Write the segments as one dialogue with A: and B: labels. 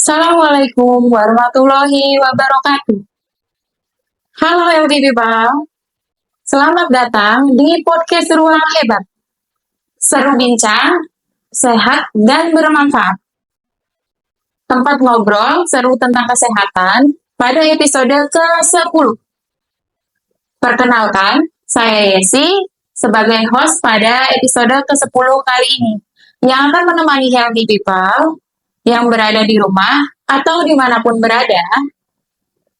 A: Assalamualaikum warahmatullahi wabarakatuh. Halo healthy people, selamat datang di podcast Ruang Hebat. Seru bincang, sehat dan bermanfaat. Tempat ngobrol seru tentang kesehatan pada episode ke-10. Perkenalkan, saya Yesi sebagai host pada episode ke-10 kali ini yang akan menemani healthy people yang berada di rumah atau dimanapun berada.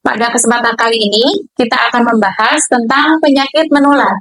A: Pada kesempatan kali ini, kita akan membahas tentang penyakit menular.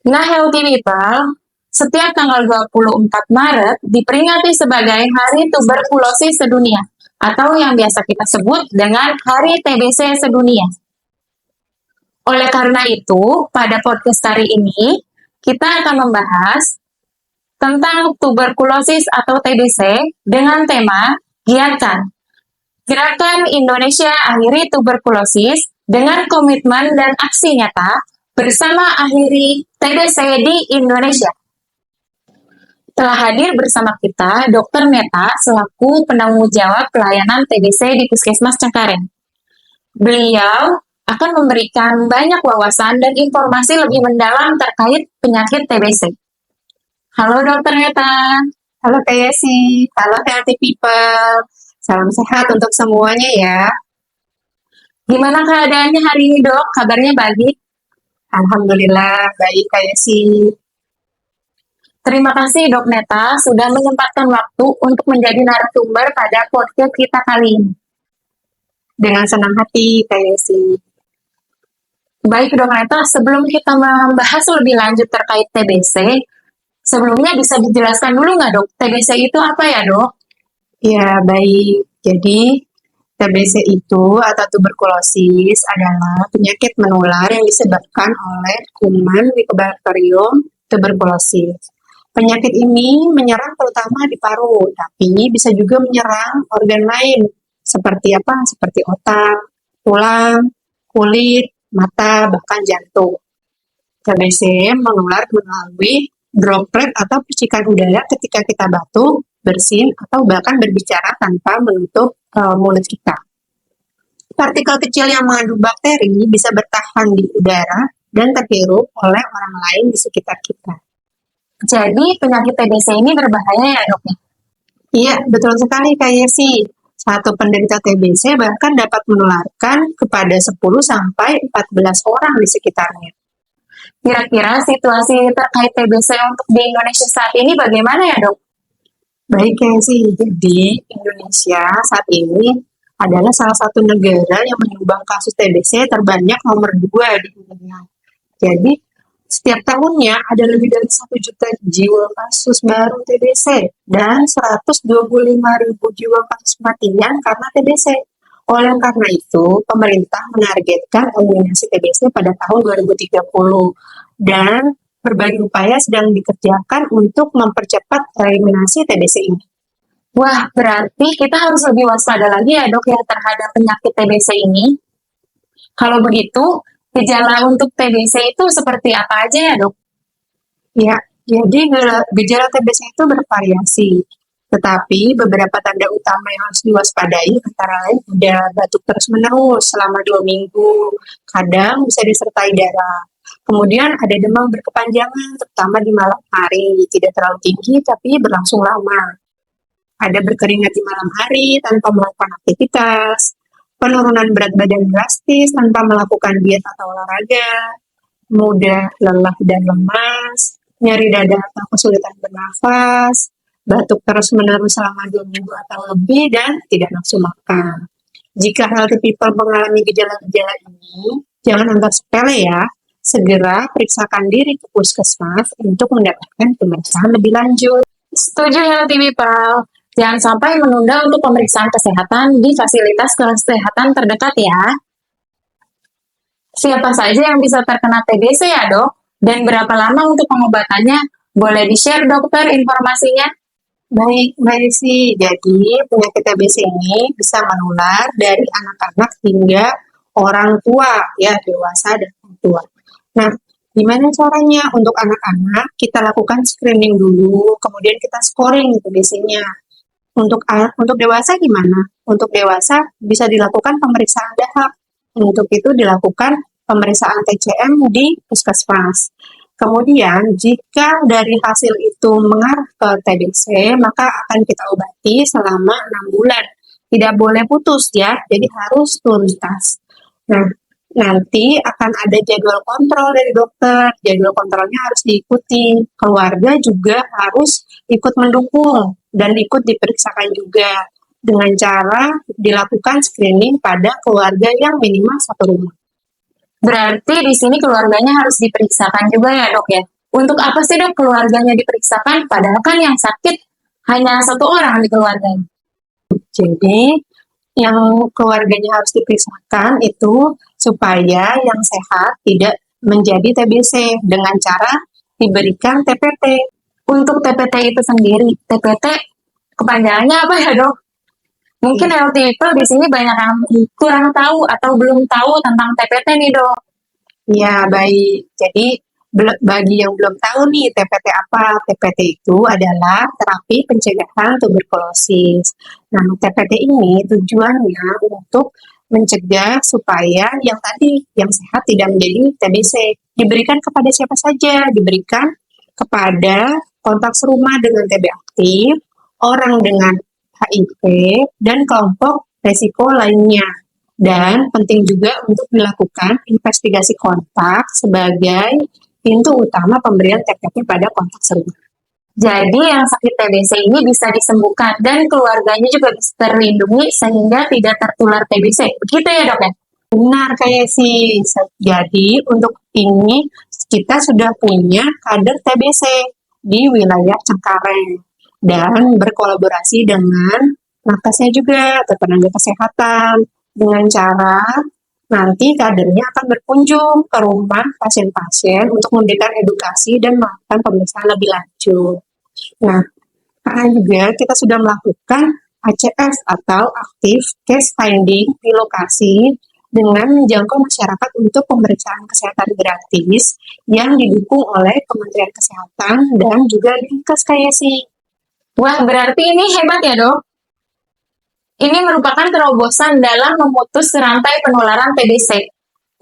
A: Nah, healthy people, setiap tanggal 24 Maret diperingati sebagai Hari Tuberkulosis Sedunia atau yang biasa kita sebut dengan Hari TBC Sedunia. Oleh karena itu, pada podcast hari ini, kita akan membahas tentang tuberkulosis atau TBC dengan tema Giatkan. Gerakan Indonesia Akhiri Tuberkulosis dengan komitmen dan aksi nyata bersama akhiri TBC di Indonesia. Telah hadir bersama kita Dr. Neta selaku penanggung jawab pelayanan TBC di Puskesmas Cengkareng. Beliau akan memberikan banyak wawasan dan informasi lebih mendalam terkait penyakit TBC. Halo Dr. Neta.
B: Halo Kak Yesi, halo healthy people. Salam sehat untuk semuanya ya.
A: Gimana keadaannya hari ini dok? Kabarnya baik?
B: Alhamdulillah baik Kak Yesi.
A: Terima kasih Dok Neta sudah menyempatkan waktu untuk menjadi narasumber pada podcast kita kali ini.
B: Dengan senang hati Kak Yesi.
A: Baik Dok Neta, sebelum kita membahas lebih lanjut terkait TBC, sebelumnya bisa dijelaskan dulu nggak Dok, TBC itu apa ya Dok?
B: Ya baik, jadi TBC itu atau tuberkulosis adalah penyakit menular yang disebabkan oleh kuman Mycobacterium tuberculosis. Penyakit ini menyerang terutama di paru, tapi bisa juga menyerang organ lain seperti apa? Seperti otak, tulang, kulit, mata, bahkan jantung. TBC menular melalui droplet atau percikan udara ketika kita batuk, bersin, atau bahkan berbicara tanpa menutup mulut kita. Partikel kecil yang mengandung bakteri bisa bertahan di udara dan terhirup oleh orang lain di sekitar kita.
A: Jadi penyakit TBC ini berbahaya ya dok?
B: Iya, betul sekali Kak Yesi. Satu penderita TBC bahkan dapat menularkan kepada 10 sampai 14 orang di sekitarnya.
A: Kira-kira situasi terkait TBC untuk di Indonesia saat ini bagaimana ya dok?
B: Baik Kak Yesi, jadi Indonesia saat ini adalah salah satu negara yang menyumbang kasus TBC terbanyak nomor 2 di dunia. Jadi, setiap tahunnya ada lebih dari 1 juta jiwa kasus baru TBC dan 125.000 jiwa kasus kematian karena TBC. Oleh karena itu, pemerintah menargetkan eliminasi TBC pada tahun 2030 dan berbagai upaya sedang dikerjakan untuk mempercepat eliminasi TBC ini.
A: Wah, berarti kita harus lebih waspada lagi ya dok ya terhadap penyakit TBC ini. Kalau begitu, gejala untuk TBC itu seperti apa aja ya dok?
B: Ya, jadi gejala TBC itu bervariasi. Tetapi beberapa tanda utama yang harus diwaspadai antara lain ada batuk terus-menerus selama 2 minggu, kadang bisa disertai darah. Kemudian ada demam berkepanjangan, terutama di malam hari, tidak terlalu tinggi tapi berlangsung lama. Ada berkeringat di malam hari tanpa melakukan aktivitas, penurunan berat badan drastis tanpa melakukan diet atau olahraga, mudah lelah dan lemas, nyeri dada atau kesulitan bernafas, batuk terus-menerus selama 2 minggu atau lebih, dan tidak nafsu makan. Jika healthy people mengalami gejala-gejala ini, jangan anggap sepele ya. Segera periksakan diri ke puskesmas untuk mendapatkan pemeriksaan lebih lanjut.
A: Setuju healthy people. Jangan sampai menunda untuk pemeriksaan kesehatan di fasilitas kesehatan terdekat ya. Siapa saja yang bisa terkena TBC ya dok? Dan berapa lama untuk pengobatannya? Boleh di-share dokter informasinya?
B: Baik, Mbak Desi. Jadi, penyakit TBC ini bisa menular dari anak-anak hingga orang tua, ya, dewasa dan orang tua. Nah, gimana caranya untuk anak-anak? Kita lakukan screening dulu, kemudian kita scoring TBC-nya. Untuk dewasa gimana? Untuk dewasa bisa dilakukan pemeriksaan dahak. Untuk itu dilakukan pemeriksaan TCM di puskesmas. Kemudian, jika dari hasil itu mengarah ke TBC, maka akan kita obati selama 6 bulan. Tidak boleh putus ya, jadi harus tuntas. Nah, nanti akan ada jadwal kontrol dari dokter. Jadwal kontrolnya harus diikuti. Keluarga juga harus ikut mendukung dan ikut diperiksakan juga dengan cara dilakukan screening pada keluarga yang minimal satu rumah.
A: Berarti di sini keluarganya harus diperiksakan juga ya dok ya. Untuk apa sih dok keluarganya diperiksakan? Padahal kan yang sakit hanya satu orang di keluarganya.
B: Jadi, yang keluarganya harus diperiksakan itu supaya yang sehat tidak menjadi TBC dengan cara diberikan TPT.
A: Untuk TPT itu sendiri, TPT kepanjangannya apa ya dok? Mungkin healthy people di sini banyak yang kurang tahu atau belum tahu tentang TPT nih dok.
B: Ya, baik. Jadi, bagi yang belum tahu nih TPT apa, TPT itu adalah terapi pencegahan tuberkulosis. Nah, TPT ini tujuannya untuk mencegah supaya yang tadi, yang sehat tidak menjadi TBC. Diberikan kepada siapa saja? Diberikan kepada kontak serumah dengan TB aktif, orang dengan HIV, dan kelompok resiko lainnya. Dan penting juga untuk dilakukan investigasi kontak sebagai pintu utama pemberian TPT pada kontak serumah.
A: Jadi yang sakit TBC ini bisa disembuhkan dan keluarganya juga bisa terlindungi sehingga tidak tertular TBC. Begitu ya dok ya?
B: Benar kayak sih. Jadi untuk ini kita sudah punya kader TBC di wilayah Cengkareng dan berkolaborasi dengan nakesnya juga atau tenaga kesehatan dengan cara nanti kadernya akan berkunjung ke rumah pasien-pasien untuk memberikan edukasi dan melakukan pemeriksaan lebih lanjut. Nah, karena juga kita sudah melakukan ACF atau Active Case Finding di lokasi dengan menjangkau masyarakat untuk pemeriksaan kesehatan gratis yang didukung oleh Kementerian Kesehatan dan juga Dinkes KSI.
A: Wah, berarti ini hebat ya dok? Ini merupakan terobosan dalam memutus rantai penularan TBC.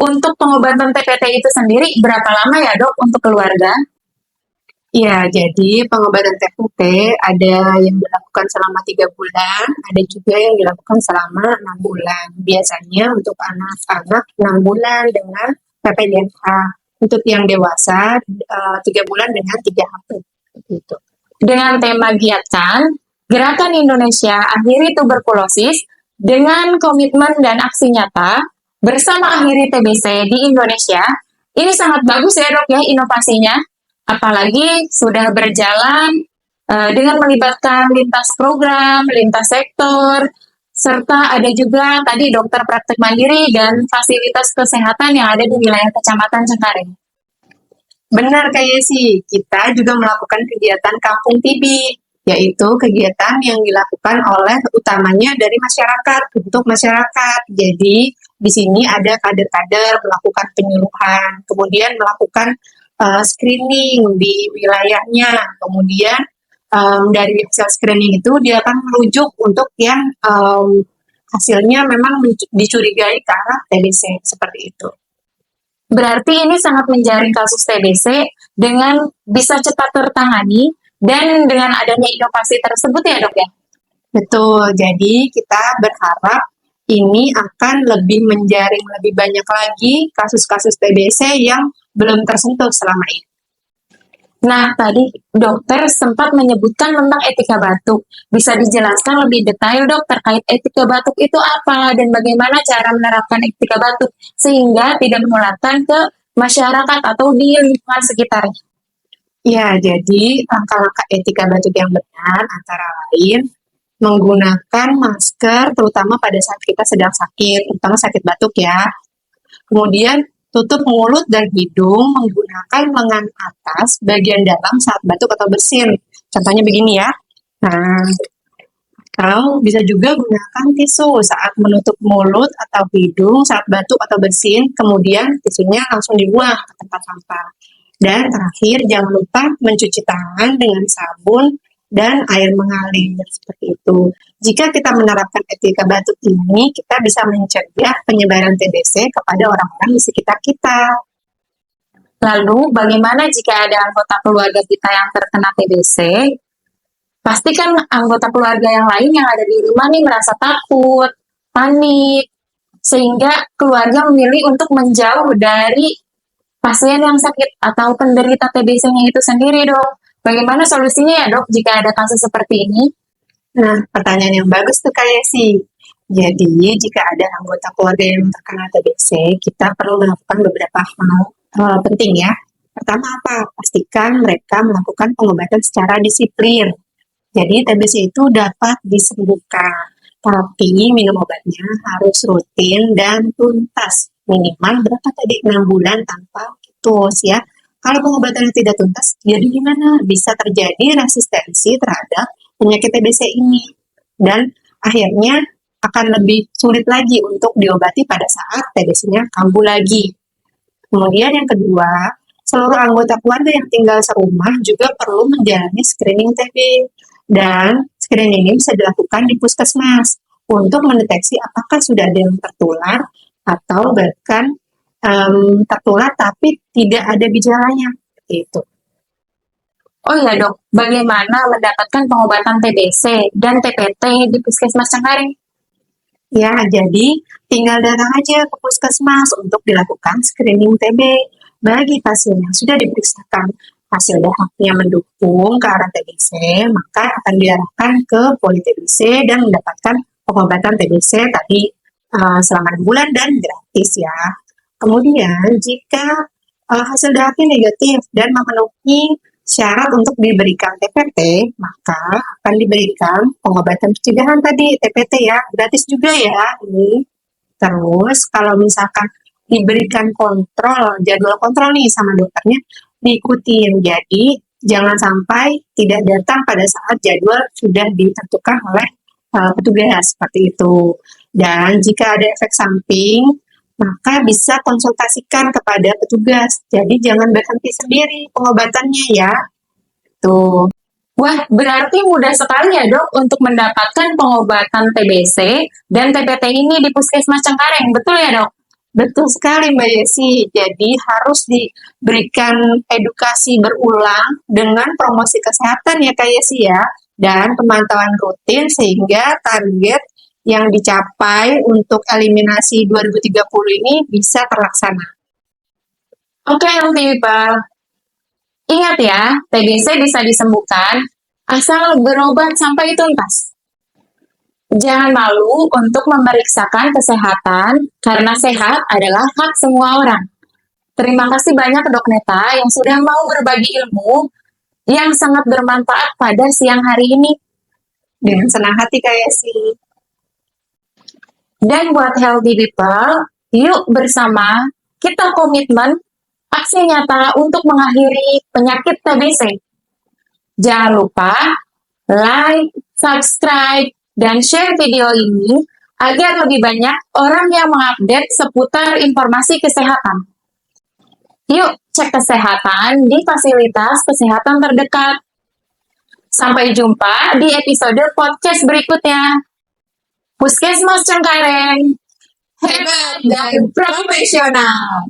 A: Untuk pengobatan TPT itu sendiri, berapa lama ya dok untuk keluarga?
B: Ya, jadi pengobatan TPT ada yang dilakukan selama 3 bulan, ada juga yang dilakukan selama 6 bulan. Biasanya untuk anak-anak 6 bulan dengan PPDNH. Untuk yang dewasa 3 bulan dengan 3 HP. Gitu.
A: Dengan tema giatkan, Gerakan Indonesia Akhiri Tuberkulosis dengan komitmen dan aksi nyata bersama akhiri TBC di Indonesia. Ini sangat bagus ya dok ya inovasinya. Apalagi sudah berjalan dengan melibatkan lintas program, lintas sektor, serta ada juga tadi dokter praktek mandiri dan fasilitas kesehatan yang ada di wilayah Kecamatan Cengkareng.
B: Benar kayak sih, kita juga melakukan kegiatan Kampung TB, yaitu kegiatan yang dilakukan oleh utamanya dari masyarakat untuk masyarakat. Jadi di sini ada kader-kader melakukan penyuluhan, kemudian melakukan screening di wilayahnya, kemudian dari hasil screening itu dia akan merujuk untuk yang hasilnya memang dicurigai ke arah TBC seperti itu.
A: Berarti ini sangat menjaring kasus TBC dengan bisa cepat tertangani dan dengan adanya inovasi tersebut ya dok ya?
B: Betul, jadi kita berharap ini akan lebih menjaring lebih banyak lagi kasus-kasus TBC yang belum tersentuh selama ini.
A: Nah, tadi dokter sempat menyebutkan tentang etika batuk. Bisa dijelaskan lebih detail dok terkait etika batuk itu apa dan bagaimana cara menerapkan etika batuk sehingga tidak menularkan ke masyarakat atau di lingkungan sekitarnya.
B: Ya, jadi langkah-langkah etika batuk yang benar antara lain menggunakan masker terutama pada saat kita sedang sakit, terutama sakit batuk ya. Kemudian tutup mulut dan hidung menggunakan lengan atas bagian dalam saat batuk atau bersin. Contohnya begini ya. Nah, atau bisa juga gunakan tisu saat menutup mulut atau hidung saat batuk atau bersin, kemudian tisunya langsung dibuang ke tempat sampah. Dan terakhir, jangan lupa mencuci tangan dengan sabun dan air mengalir seperti itu. Jika kita menerapkan etika batuk ini, kita bisa mencegah penyebaran TBC kepada orang-orang di sekitar kita.
A: Lalu, bagaimana jika ada anggota keluarga kita yang terkena TBC? Pastikan anggota keluarga yang lain yang ada di rumah nih merasa takut, panik, sehingga keluarga memilih untuk menjauh dari pasien yang sakit atau penderita TBC-nya itu sendiri, Dok. Bagaimana solusinya ya, Dok, jika ada kasus seperti ini?
B: Nah, pertanyaan yang bagus tuh Kak Yesi. Jadi, jika ada anggota keluarga yang terkena TBC, kita perlu melakukan beberapa hal penting ya. Pertama apa? Pastikan mereka melakukan pengobatan secara disiplin. Jadi TBC itu dapat disembuhkan, tapi minum obatnya harus rutin dan tuntas. Minimal berapa tadi? 6 bulan tanpa putus ya. Kalau pengobatannya tidak tuntas, jadi gimana? Bisa terjadi resistensi terhadap penyakit TBC ini. Dan akhirnya akan lebih sulit lagi untuk diobati pada saat TBC-nya kambuh lagi. Kemudian yang kedua, seluruh anggota keluarga yang tinggal serumah juga perlu menjalani screening TB. Dan screening ini bisa dilakukan di puskesmas untuk mendeteksi apakah sudah ada yang tertular atau bahkan tertular tapi tidak ada gejalanya. Itu.
A: Oh ya, Dok, bagaimana mendapatkan pengobatan TBC dan TPT di Puskesmas Cengkareng?
B: Ya, jadi tinggal datang aja ke puskesmas untuk dilakukan screening TB. Bagi pasien yang sudah diperiksakan hasil darahnya mendukung ke arah TBC, maka akan diarahkan ke poli TBC dan mendapatkan pengobatan TBC tadi selama 6 bulan dan gratis ya. Kemudian jika hasil darahnya negatif dan memenuhi syarat untuk diberikan TPT, maka akan diberikan pengobatan pencegahan tadi, TPT ya, gratis juga ya ini. Terus kalau misalkan diberikan kontrol, jadwal kontrol nih sama dokternya, diikutin. Jadi jangan sampai tidak datang pada saat jadwal sudah ditentukan oleh petugas seperti itu. Dan jika ada efek samping, maka bisa konsultasikan kepada petugas. Jadi jangan berhenti sendiri pengobatannya ya. Tuh.
A: Wah, berarti mudah sekali ya, Dok, untuk mendapatkan pengobatan TBC dan TPT ini di Puskesmas Cengkareng. Betul ya, Dok?
B: Betul sekali Mbak Yesi. Jadi harus diberikan edukasi berulang dengan promosi kesehatan ya Kak Yesi ya. Dan pemantauan rutin sehingga target yang dicapai untuk eliminasi 2030 ini bisa terlaksana.
A: Oke, Healthy People. Ingat ya, TBC bisa disembuhkan asal berobat sampai tuntas. Jangan malu untuk memeriksakan kesehatan, karena sehat adalah hak semua orang. Terima kasih banyak Dok Neta yang sudah mau berbagi ilmu yang sangat bermanfaat pada siang hari ini.
B: Dengan senang hati Kak Yesi.
A: Dan buat Healthy People, yuk bersama kita komitmen aksi nyata untuk mengakhiri penyakit TBC. Jangan lupa like, subscribe, dan share video ini agar lebih banyak orang yang mengupdate seputar informasi kesehatan. Yuk cek kesehatan di fasilitas kesehatan terdekat. Sampai jumpa di episode podcast berikutnya. Puskesmas Cengkareng, hebat dan profesional.